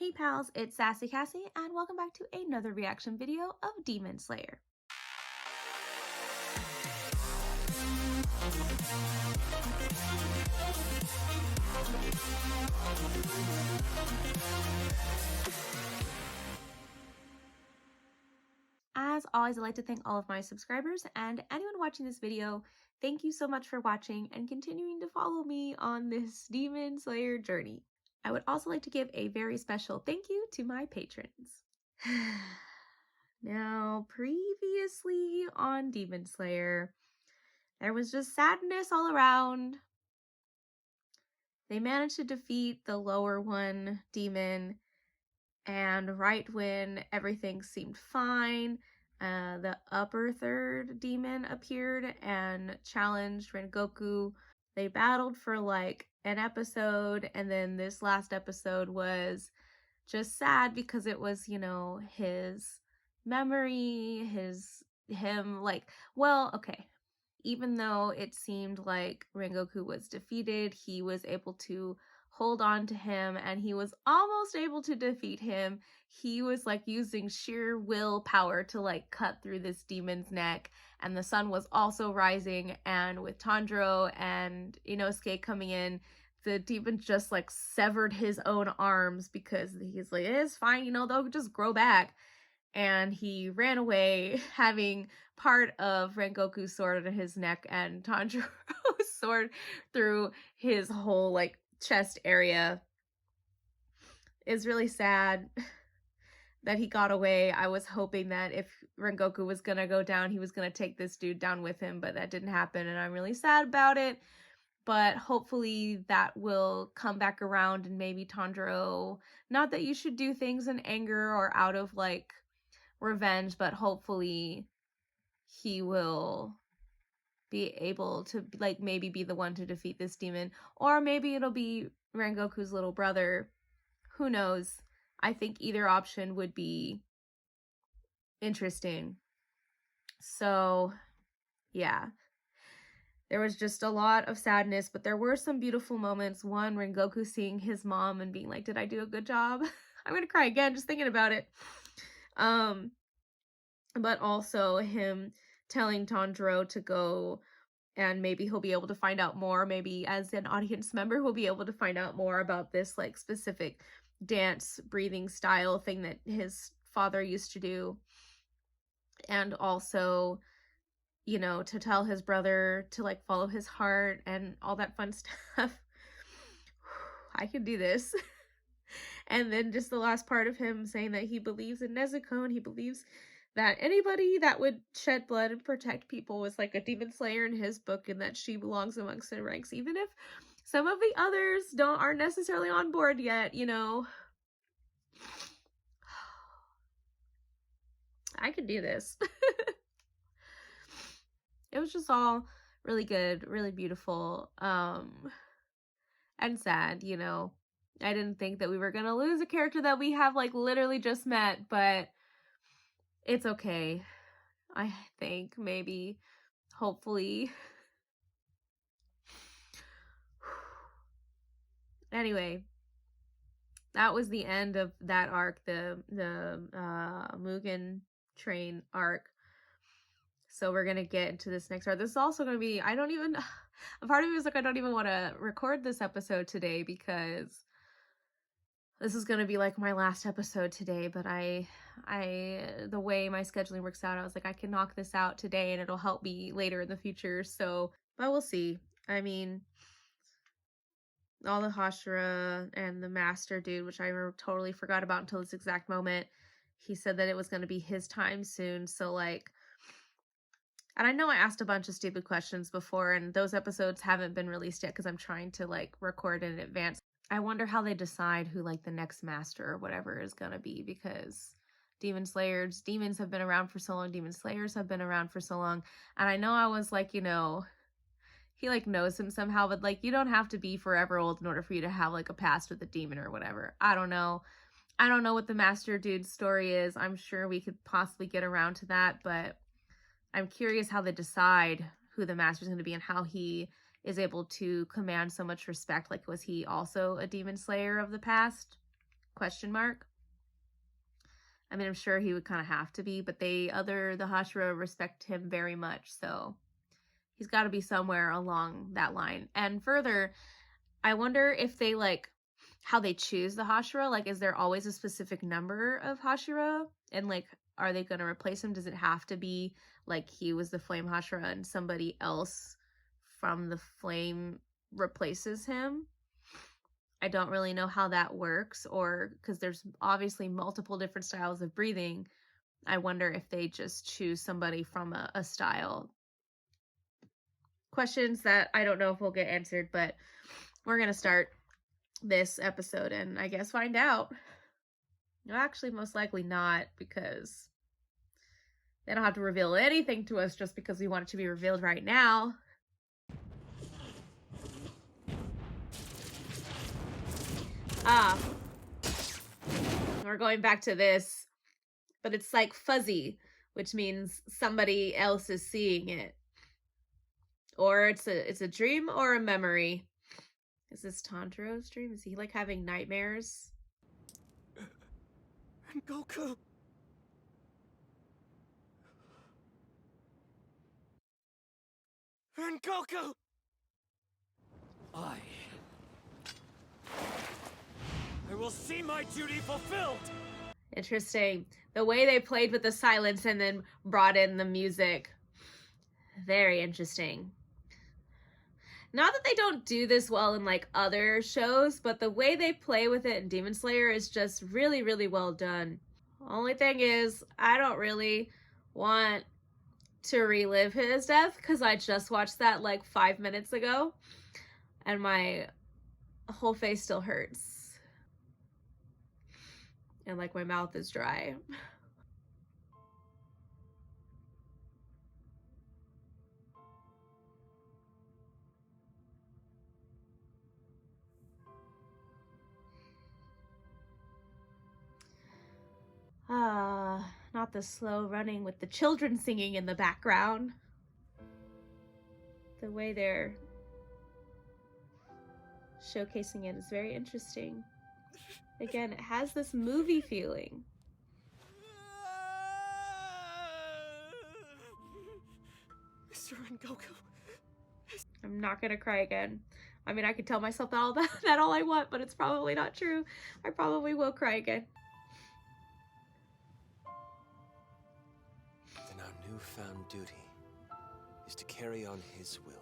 Hey pals, it's Sassy Cassie, and welcome back to another reaction video of Demon Slayer. As always, I'd like to thank all of my subscribers and anyone watching this video. Thank you so much for watching and continuing to follow me on this Demon Slayer journey. I would also like to give a very special thank you to my patrons. Now, previously on Demon Slayer, there was just sadness all around. They managed to defeat the lower one demon, and right when everything seemed fine, the upper third demon appeared and challenged Rengoku. They battled for like an episode, and then this last episode was just sad because it was, you know, his memory, him like, well, okay. Even though it seemed like Rengoku was defeated, he was able to hold on to him, and he was almost able to defeat him. He was like using sheer willpower to like cut through this demon's neck, and the sun was also rising, and with Tanjiro and Inosuke coming in, the demon just like severed his own arms because he's like, it's fine, you know, they'll just grow back. And he ran away, having part of Rengoku's sword in his neck and Tanjiro's sword through his whole like chest area. It's really sad that he got away. I was hoping that if Rengoku was gonna go down, he was gonna take this dude down with him, but that didn't happen, and I'm really sad about it. But hopefully that will come back around, and maybe Tanjiro, not that you should do things in anger or out of like revenge, but hopefully he will be able to like maybe be the one to defeat this demon, or maybe it'll be Rengoku's little brother. Who knows? I think either option would be interesting. So yeah, there was just a lot of sadness, but there were some beautiful moments. One, Rengoku seeing his mom and being like, did I do a good job? I'm gonna cry again just thinking about it. But also him telling Tanjiro to go, and maybe he'll be able to find out more. Maybe as an audience member, we'll be able to find out more about this like specific dance breathing style thing that his father used to do. And also, you know, to tell his brother to like follow his heart and all that fun stuff. I can do this. And then just the last part of him saying that he believes in Nezuko, and he believes that anybody that would shed blood and protect people was like a demon slayer in his book, and that she belongs amongst the ranks, even if some of the others aren't necessarily on board yet, you know. I can do this. It was just all really good, really beautiful, and sad, you know. I didn't think that we were gonna lose a character that we have like literally just met, but it's okay. I think, maybe, hopefully. Anyway, that was the end of that arc, the Mugen Train arc. So we're gonna get into this next arc. This is also gonna be, a part of me was like, I don't even want to record this episode today because this is gonna be like my last episode today, but the way my scheduling works out, I was like, I can knock this out today and it'll help me later in the future. So, but we'll see. I mean, all the Hashira and the master dude, which I totally forgot about until this exact moment, he said that it was going to be his time soon. So like, and I know I asked a bunch of stupid questions before, and those episodes haven't been released yet because I'm trying to like record in advance. I wonder how they decide who like the next master or whatever is gonna be, because demons have been around for so long, demon slayers have been around for so long, and I know I was like, you know, he like knows him somehow, but like you don't have to be forever old in order for you to have like a past with a demon or whatever. I don't know what the master dude's story is. I'm sure we could possibly get around to that, but I'm curious how they decide who the master's going to be and how he is able to command so much respect. Like, was he also a demon slayer of the past? Question mark. I mean, I'm sure he would kind of have to be, but the Hashira respect him very much, so he's got to be somewhere along that line. And further, I wonder if they, like, how they choose the Hashira. Like, is there always a specific number of Hashira? And, like, are they going to replace him? Does it have to be, like, he was the Flame Hashira and somebody else from the Flame replaces him? I don't really know how that works, or because there's obviously multiple different styles of breathing. I wonder if they just choose somebody from a style. Questions that I don't know if will get answered, but we're going to start this episode and I guess find out. No, actually, most likely not, because they don't have to reveal anything to us just because we want it to be revealed right now. We're going back to this, but it's like fuzzy, which means somebody else is seeing it. Or it's a dream or a memory. Is this Tanjiro's dream? Is he like having nightmares? Goku! And Goku! I will see my duty fulfilled! Interesting. The way they played with the silence and then brought in the music. Very interesting. Not that they don't do this well in like other shows, but the way they play with it in Demon Slayer is just really, really well done. Only thing is, I don't really want to relive his death because I just watched that like 5 minutes ago and my whole face still hurts. And like my mouth is dry. Not the slow running with the children singing in the background. The way they're showcasing it is very interesting. Again, it has this movie feeling. Mr. Rengoku. I'm not gonna cry again. I mean, I could tell myself that all I want, but it's probably not true. I probably will cry again. Then our newfound duty is to carry on his will.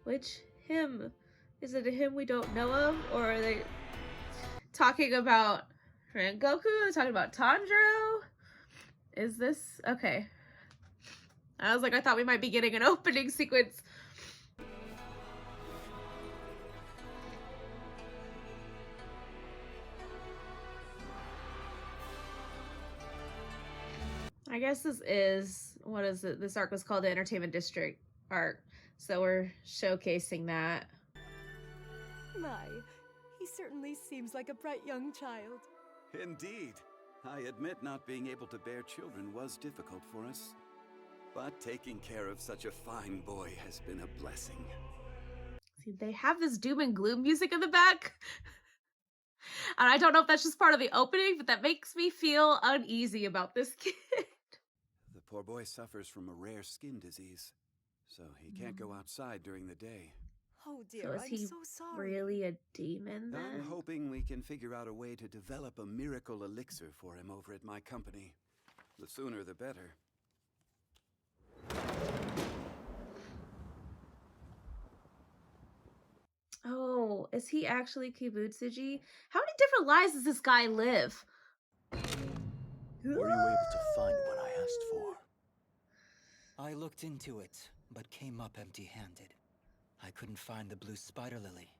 Which him? Is it a him we don't know of? Or are they talking about Rengoku? Are they talking about Tanjiro? Is this... Okay. I was like, I thought we might be getting an opening sequence. I guess this is... What is it? This arc was called the Entertainment District arc. So we're showcasing that. My, he certainly seems like a bright young child. Indeed. I admit not being able to bear children was difficult for us. But taking care of such a fine boy has been a blessing. See, they have this doom and gloom music in the back. And I don't know if that's just part of the opening, but that makes me feel uneasy about this kid. The poor boy suffers from a rare skin disease, so he can't go outside during the day. Oh So dear, is I'm he so sorry. really a demon then? I'm hoping we can figure out a way to develop a miracle elixir for him over at my company. The sooner the better. Oh, is he actually Kibutsuji? How many different lives does this guy live? Were you able to find what I asked for? I looked into it, but came up empty-handed. I couldn't find the blue spider lily.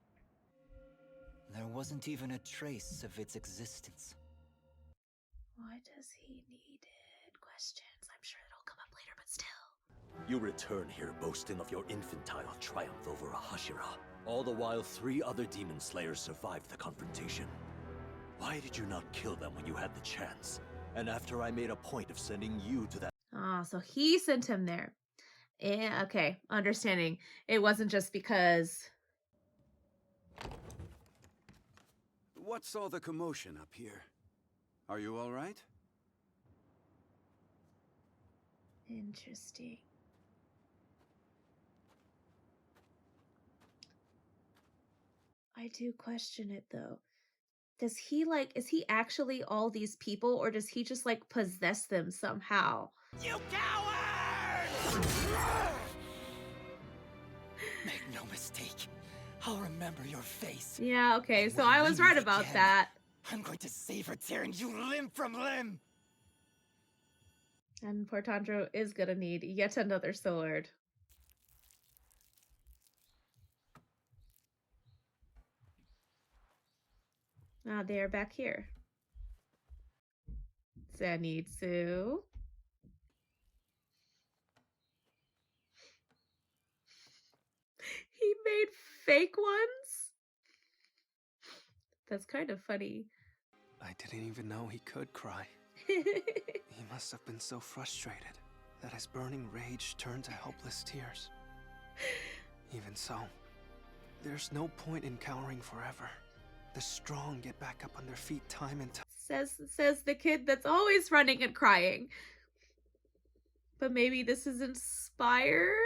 There wasn't even a trace of its existence. What does he need? Questions. I'm sure it'll come up later, but still. You return here boasting of your infantile triumph over a Hashira. All the while 3 other demon slayers survived the confrontation. Why did you not kill them when you had the chance? And after I made a point of sending you to that... Ah, so he sent him there. Yeah, okay, understanding. It wasn't just because what's all the commotion up here? Are you all right? Interesting. I do question it though. Does he like, is he actually all these people or does he just like possess them somehow? You coward! Make no mistake. I'll remember your face. Yeah, okay, And so when I we was right meet about again, that. I'm going to save her, tearing you limb from limb. And Portandro is gonna need yet another sword. Ah, they are back here. Zenitsu. He made fake ones? That's kind of funny. I didn't even know he could cry. He must have been so frustrated that his burning rage turned to helpless tears. Even so, there's no point in cowering forever. The strong get back up on their feet time and time. Says the kid that's always running and crying. But maybe this is inspired?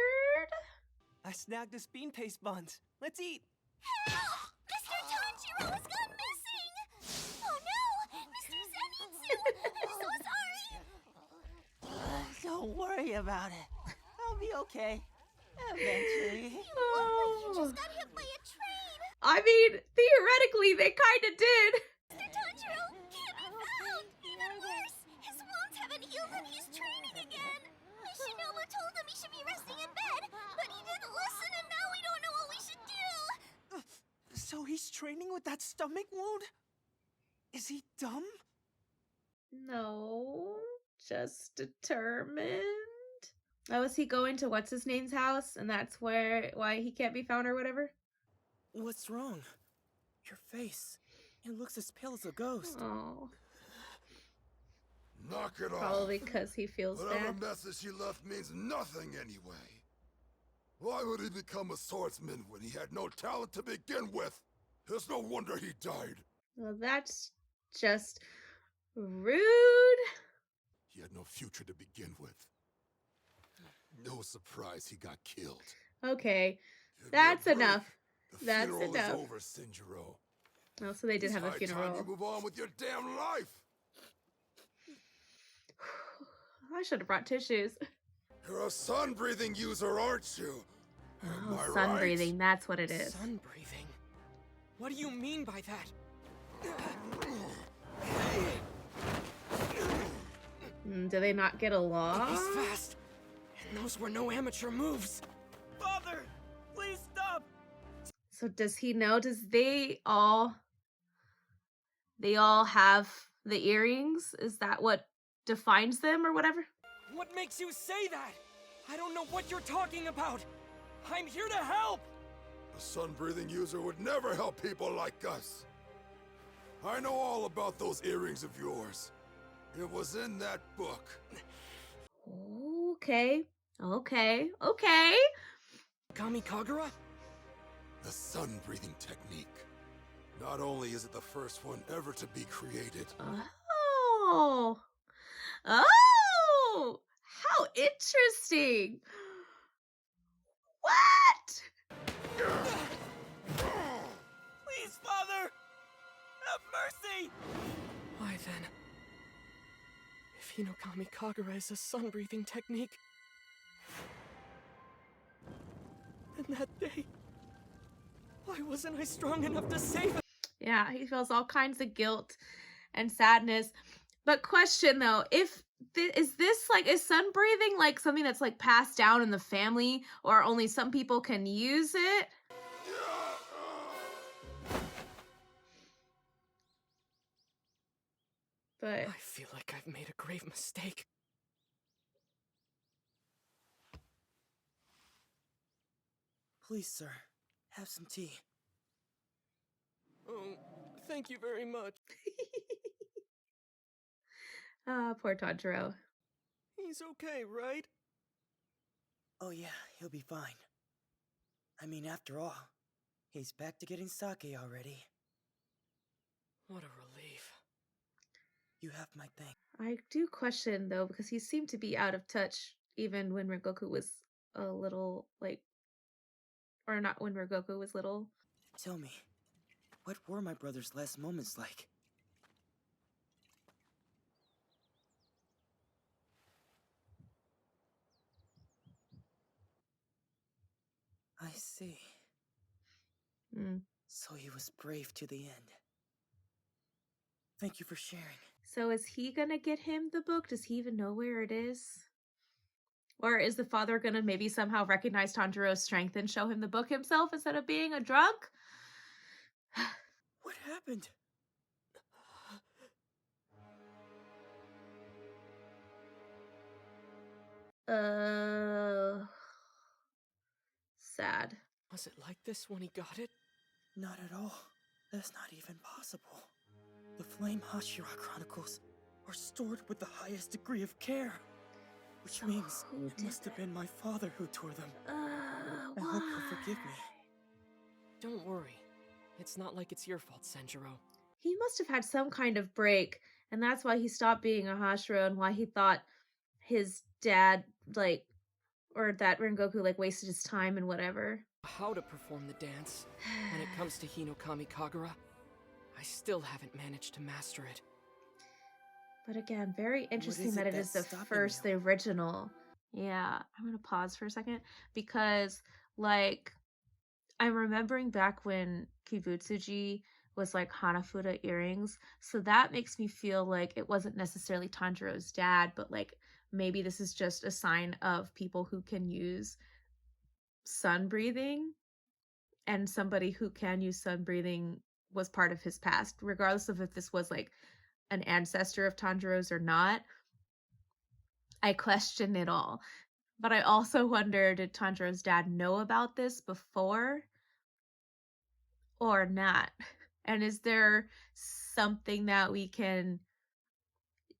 I snagged the bean paste buns. Let's eat. Help! Mr. Tanjiro has gone missing! Oh no! Mr. Zenitsu! I'm so sorry! Don't worry about it. I'll be okay. Eventually. You look like you just got hit by a train! I mean, theoretically, they kind of did. Mr. Tanjiro can't be found! Even worse, his wounds haven't healed and he's training again! Shinobu told him he should be resting in bed, but he didn't listen and now we don't know what we should do! So he's training with that stomach wound? Is he dumb? No, just determined. Oh, is he going to what's his name's house, and that's why he can't be found or whatever? What's wrong? Your face. It looks as pale as a ghost. Oh, Knock it off. probably because he feels Whatever bad. message he left means nothing anyway. Why would he become a swordsman when he had no talent to begin with? It's no wonder he died. Well, that's just rude. He had no future to begin with. No surprise he got killed. Okay, Give me a that's break. enough. The That's funeral enough. is over, Shinjiro. Oh, so they did It's have a high time funeral. you move on with your damn life. I should have brought tissues. You're a sun-breathing user, aren't you? Am Oh, I sun right? breathing, that's what it is. Sun breathing? What do you mean by that? Do they not get along? He's fast. And those were no amateur moves. Father, please stop. So does he know? They all have the earrings? Is that what defines them or whatever? What makes you say that? I don't know what you're talking about. I'm here to help. A sun-breathing user would never help people like us. I know all about those earrings of yours. It was in that book. Okay. Kami Kagura? The sun-breathing technique. Not only is it the first one ever to be created, Oh, how interesting. What? Please, Father! Have mercy! Why then? If Hinokami Kagura is a sun-breathing technique, then that day, why wasn't I strong enough to save him? Yeah, he feels all kinds of guilt and sadness. But question though, is sun breathing like something that's like passed down in the family, or only some people can use it? But I feel like I've made a grave mistake. Please, sir, have some tea. Oh, thank you very much. poor Tanjiro. He's okay, right? Oh yeah, he'll be fine. I mean, after all, he's back to getting sake already. You have my thanks. I do question, though, because he seemed to be out of touch even when Rengoku was a little, like, or not when Rengoku was little. Tell me, what were my brother's last moments like? I see. Mm. So he was brave to the end. Thank you for sharing. So is he gonna get him the book? Does he even know where it is? Or is the father gonna maybe somehow recognize Tanjiro's strength and show him the book himself instead of being a drunk? What happened? Sad. Was it like this when he got it? Not at all. That's not even possible. The Flame Hashira Chronicles are stored with the highest degree of care. Which means it must have been my father who tore them. I hope he'll forgive me. Don't worry. It's not like it's your fault, Senjiro. He must have had some kind of break, and that's why he stopped being a Hashira and why he thought his dad, like, or that Rengoku, like, wasted his time and whatever. How to perform the dance. When it comes to Hinokami Kagura, I still haven't managed to master it. But again, very interesting is that it it is that's the stopping first, you? the original. Yeah, I'm gonna pause for a second because, like, I'm remembering back when Kibutsuji was like Hanafuda earrings, so that makes me feel like it wasn't necessarily Tanjiro's dad, but like maybe this is just a sign of people who can use sun breathing, and somebody who can use sun breathing was part of his past, regardless of if this was like an ancestor of Tanjiro's or not. I question it all. But I also wonder, did Tanjiro's dad know about this before or not? And is there something that we can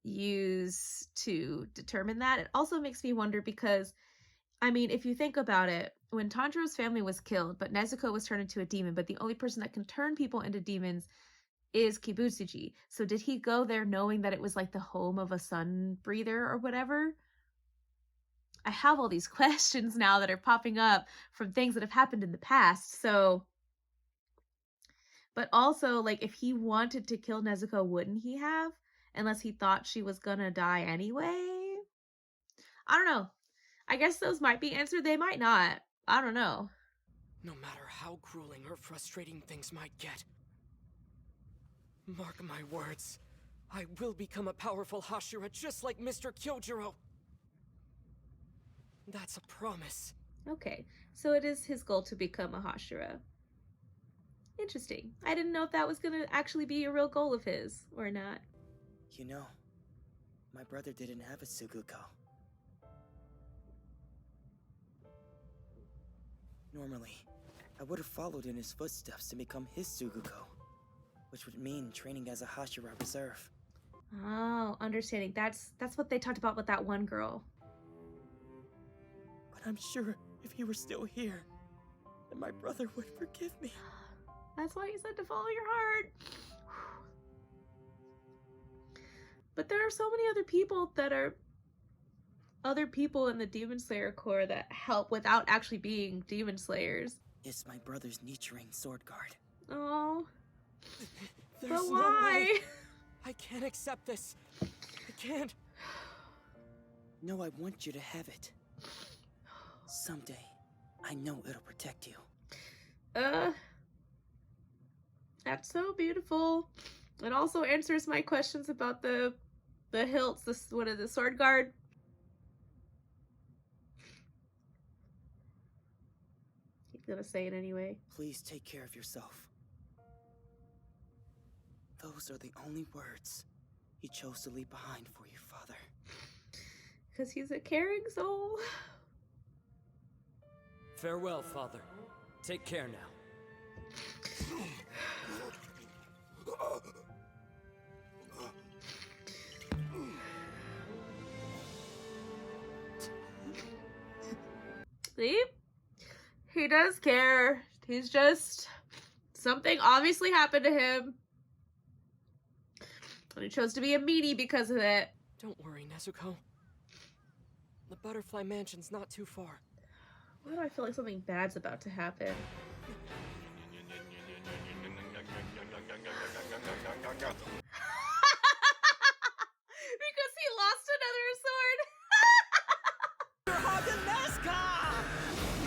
use to determine that? It also makes me wonder because, I mean, if you think about it, when Tanjiro's family was killed, but Nezuko was turned into a demon, but the only person that can turn people into demons is Kibutsuji. So did he go there knowing that it was like the home of a sun breather or whatever? I have all these questions now that are popping up from things that have happened in the past. So, but also, like, if he wanted to kill Nezuko, wouldn't he have? Unless he thought she was gonna die anyway? I don't know. I guess those might be answered. They might not. I don't know. No matter how grueling or frustrating things might get, mark my words, I will become a powerful Hashira just like Mr. Kyojiro. That's a promise. Okay, so it is his goal to become a Hashira. Interesting. I didn't know if that was gonna actually be a real goal of his or not. You know, my brother didn't have a Suguko. Normally, I would have followed in his footsteps to become his Suguko, which would mean training as a Hashira Reserve. Oh, understanding. That's what they talked about with that one girl. But I'm sure if he were still here, then my brother would forgive me. That's why you said to follow your heart. But there are so many other people that are other people in the Demon Slayer Corps that help without actually being Demon Slayers. It's my brother's Nichiren sword guard. Oh. There's But no why? way. I can't accept this. I can't. No, I want you to have it. Someday, I know it'll protect you. That's so beautiful. It also answers my questions about the hilts, what is the sword guard? He's gonna say it anyway. Please take care of yourself. Those are the only words he chose to leave behind for you, Father. Because he's a caring soul. Farewell, Father. Take care now. See? He does care. He's just... something obviously happened to him. And he chose to be a meanie because of it. Don't worry, Nezuko. The Butterfly Mansion's not too far. Why do I feel like something bad's about to happen? Because he lost another sword.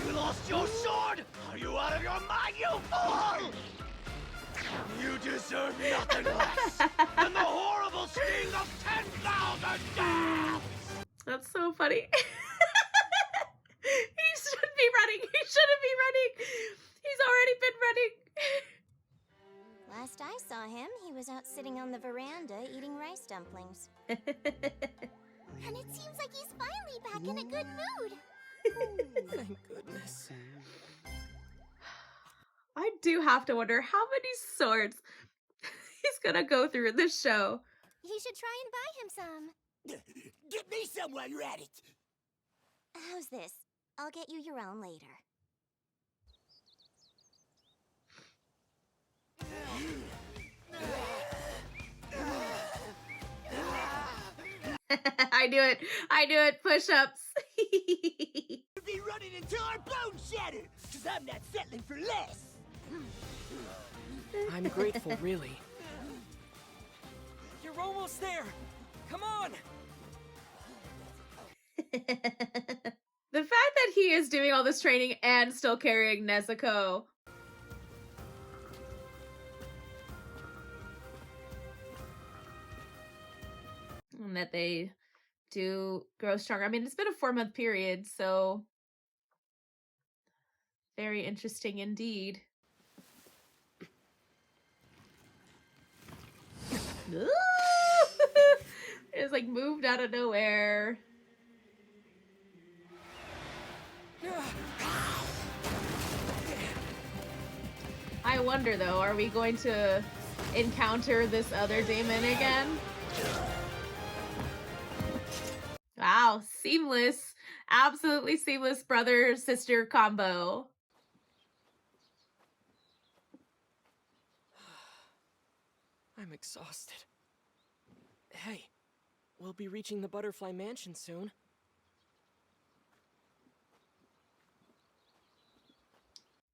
You lost your sword! Are you out of your mind, you fool? You deserve nothing less than the horrible sting of 10,000 deaths! That's so funny. He should be running. He shouldn't be running. He's already been running. Last I saw him, he was out sitting on the veranda eating rice dumplings. And it seems like he's finally back in a good mood. Thank goodness. I do have to wonder how many swords he's gonna go through in this show. You should try and buy him some. Get me some while you're at it! How's this? I'll get you your own later. I knew it. I knew it. Push-ups. You'll be running until our bones shatter, because I'm not settling for less! I'm grateful, really. You're almost there! Come on! The fact that he is doing all this training and still carrying Nezuko. And that they do grow stronger. I mean, it's been a 4-month period, so very interesting indeed. It's like moved out of nowhere. I wonder though, are we going to encounter this other demon again? Wow, seamless. Absolutely seamless brother-sister combo. I'm exhausted. Hey, we'll be reaching the Butterfly Mansion soon.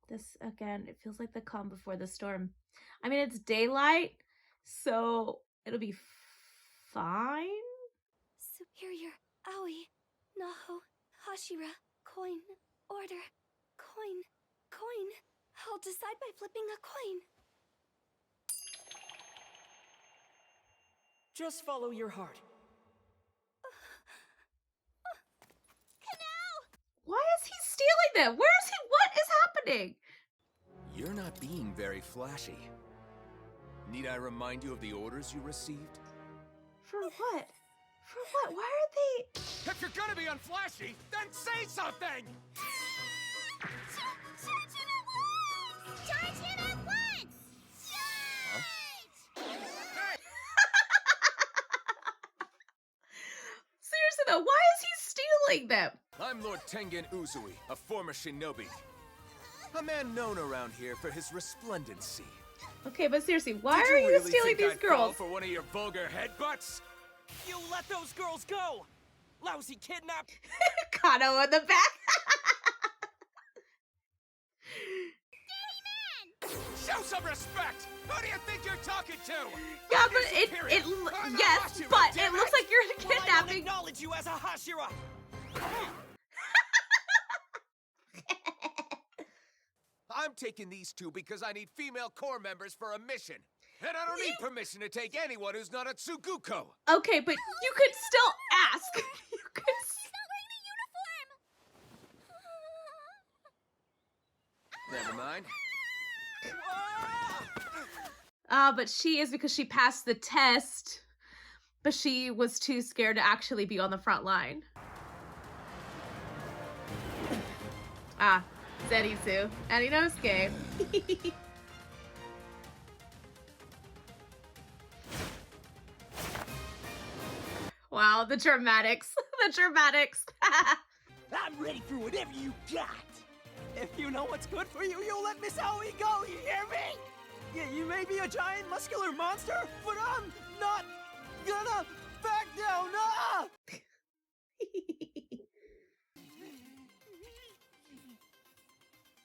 This, again, it feels like the calm before the storm. I mean, it's daylight, so it'll be fine. Superior, Aoi, Naho, Hashira, coin, order, coin, coin. I'll decide by flipping a coin. Just follow your heart. Why is he stealing them? Where is he? What is happening? You're not being very flashy. Need I remind you of the orders you received? For what? For what? Why are they... If you're gonna be unflashy, then say something! Charge him at once! Seriously though, why is he stealing them? I'm Lord Tengen Uzui, a former shinobi. A man known around here for his resplendency. Okay, but seriously, why Did are you really stealing think these I'd fall girls? for one of your vulgar headbutts? You let those girls go! Lousy kidnap! Kano in the back. Show some respect! Who do you think you're talking to? Yeah, but yes, Hashira, but damn it looks like you're Well, I don't kidnapping. acknowledge you as a Hashira! I'm taking these two because I need female corps members for a mission. And I don't need permission to take anyone who's not a Tsuguko. Okay, but you could still ask. You could. Never mind. But she is because she passed the test, but she was too scared to actually be on the front line. Ah, Zenitsu. And Inosuke. Wow, the dramatics. The dramatics. I'm ready for whatever you got! If you know what's good for you, you'll let Miss Aoi go, you hear me? Yeah, you may be a giant muscular monster, but I'm not gonna back down! Ah!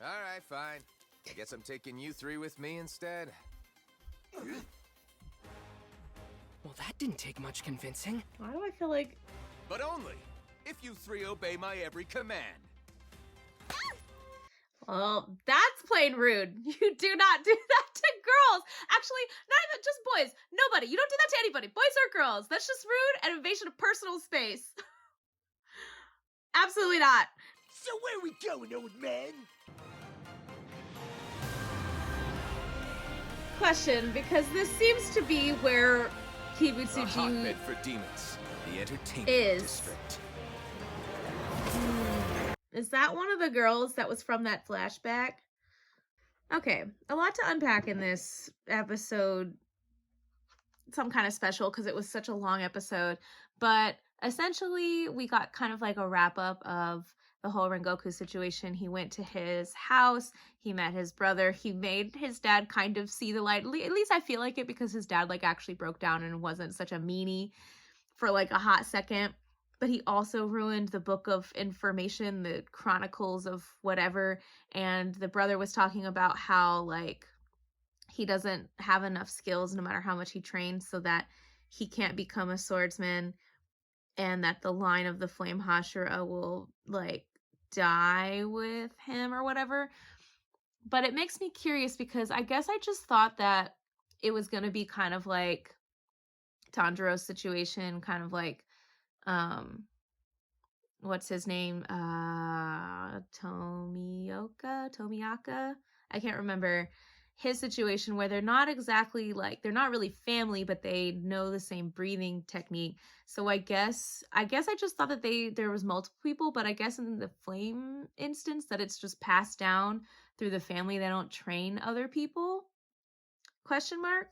Alright, fine. I guess I'm taking you three with me instead. Well, that didn't take much convincing. Why do I feel like... But only if you three obey my every command. Well, that's plain rude. You do not do that to girls. Actually, not even just boys. Nobody. You don't do that to anybody. Boys or girls. That's just rude and invasion of personal space. Absolutely not. So where we going, old man? Question, because this seems to be where A Kibutsuji hotbed for demons. The entertainment is. district. Is that one of the girls that was from that flashback? Okay, a lot to unpack in this episode. Some kind of special because it was such a long episode. But essentially, we got kind of like a wrap up of the whole Rengoku situation. He went to his house. He met his brother. He made his dad kind of see the light. At least I feel like it, because his dad like actually broke down and wasn't such a meanie for like a hot second. But he also ruined the book of information, the chronicles of whatever. And the brother was talking about how like he doesn't have enough skills no matter how much he trains, so that he can't become a swordsman, and that the line of the Flame Hashira will like die with him or whatever. But it makes me curious, because I guess I just thought that it was going to be kind of like Tanjiro's situation, kind of like what's his name? Tomiyaka? I can't remember. His situation, where they're not exactly like, they're not really family, but they know the same breathing technique. So I guess I just thought that there was multiple people, but I guess in the flame instance that it's just passed down through the family. They don't train other people? Question mark.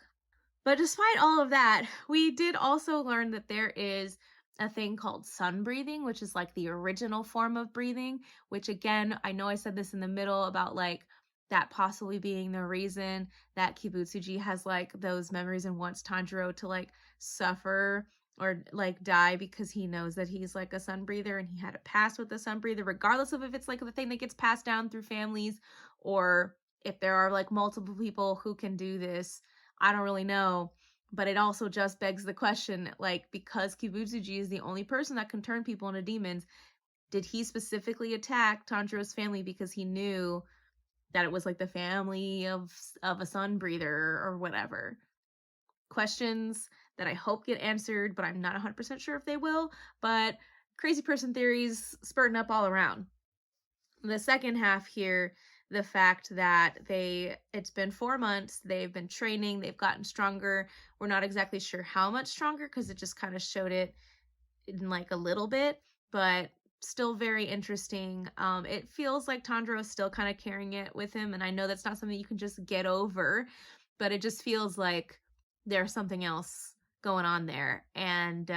But despite all of that, we did also learn that there is a thing called sun breathing, which is like the original form of breathing, which again, I know I said this in the middle about like that possibly being the reason that Kibutsuji has like those memories and wants Tanjiro to like suffer or like die, because he knows that he's like a sun breather and he had a past with a sun breather, regardless of if it's like the thing that gets passed down through families or if there are like multiple people who can do this. I don't really know. But it also just begs the question, like, because Kibutsuji is the only person that can turn people into demons, did he specifically attack Tanjiro's family because he knew that it was like the family of a sun breather or whatever? Questions that I hope get answered, but I'm not 100% sure if they will. But crazy person theories spurting up all around. The second half here, the fact that it's been 4 months, they've been training, they've gotten stronger. We're not exactly sure how much stronger, because it just kind of showed it in like a little bit, but still very interesting. It feels like Tanjiro is still kind of carrying it with him, and I know that's not something you can just get over, but it just feels like there's something else going on there. And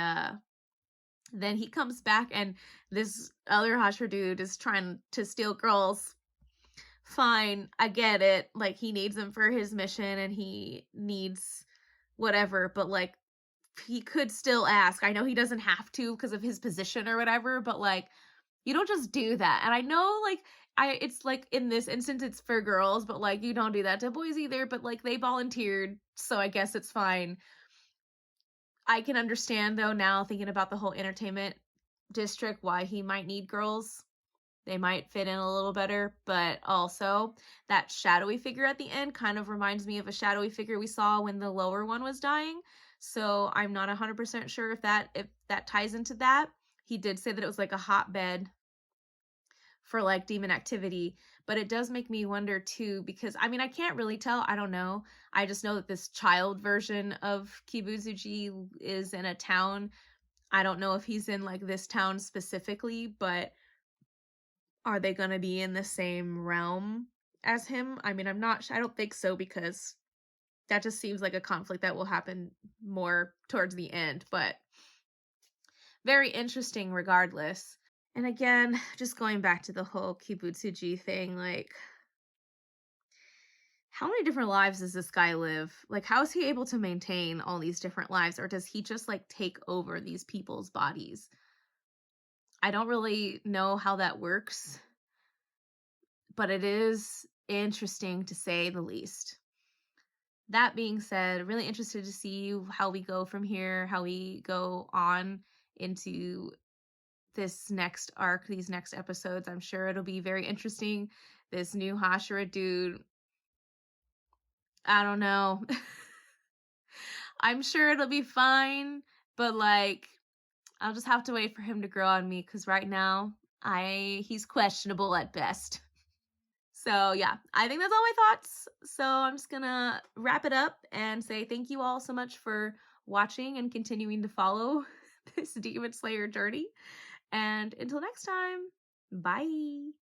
then he comes back and this other Hashira dude is trying to steal girls. Fine, I get it. Like, he needs them for his mission and he needs whatever, but like, he could still ask. I know he doesn't have to because of his position or whatever, but like, you don't just do that. And I know like, it's like in this instance it's for girls, but like, you don't do that to boys either, but like, they volunteered, so I guess it's fine. I can understand though now, thinking about the whole entertainment district, why he might need girls. They might fit in a little better, but also that shadowy figure at the end kind of reminds me of a shadowy figure we saw when the lower one was dying. So I'm not 100% sure if that ties into that. He did say that it was like a hotbed for like demon activity, but it does make me wonder too, because I mean, I can't really tell. I don't know. I just know that this child version of Kibutsuji is in a town. I don't know if he's in like this town specifically, but are they going to be in the same realm as him? I mean, I don't think so, because that just seems like a conflict that will happen more towards the end, but very interesting regardless. And again, just going back to the whole Kibutsuji thing, like, How many different lives does this guy live? Like, how is he able to maintain all these different lives? Or does he just, like, take over these people's bodies? I don't really know how that works, but it is interesting to say the least. That being said, really interested to see how we go from here, how we go on into this next arc, these next episodes. I'm sure it'll be very interesting. This new Hashira dude, I don't know. I'm sure it'll be fine, but like, I'll just have to wait for him to grow on me because right now, he's questionable at best. So yeah, I think that's all my thoughts. So I'm just gonna wrap it up and say thank you all so much for watching and continuing to follow this Demon Slayer journey. And until next time, bye.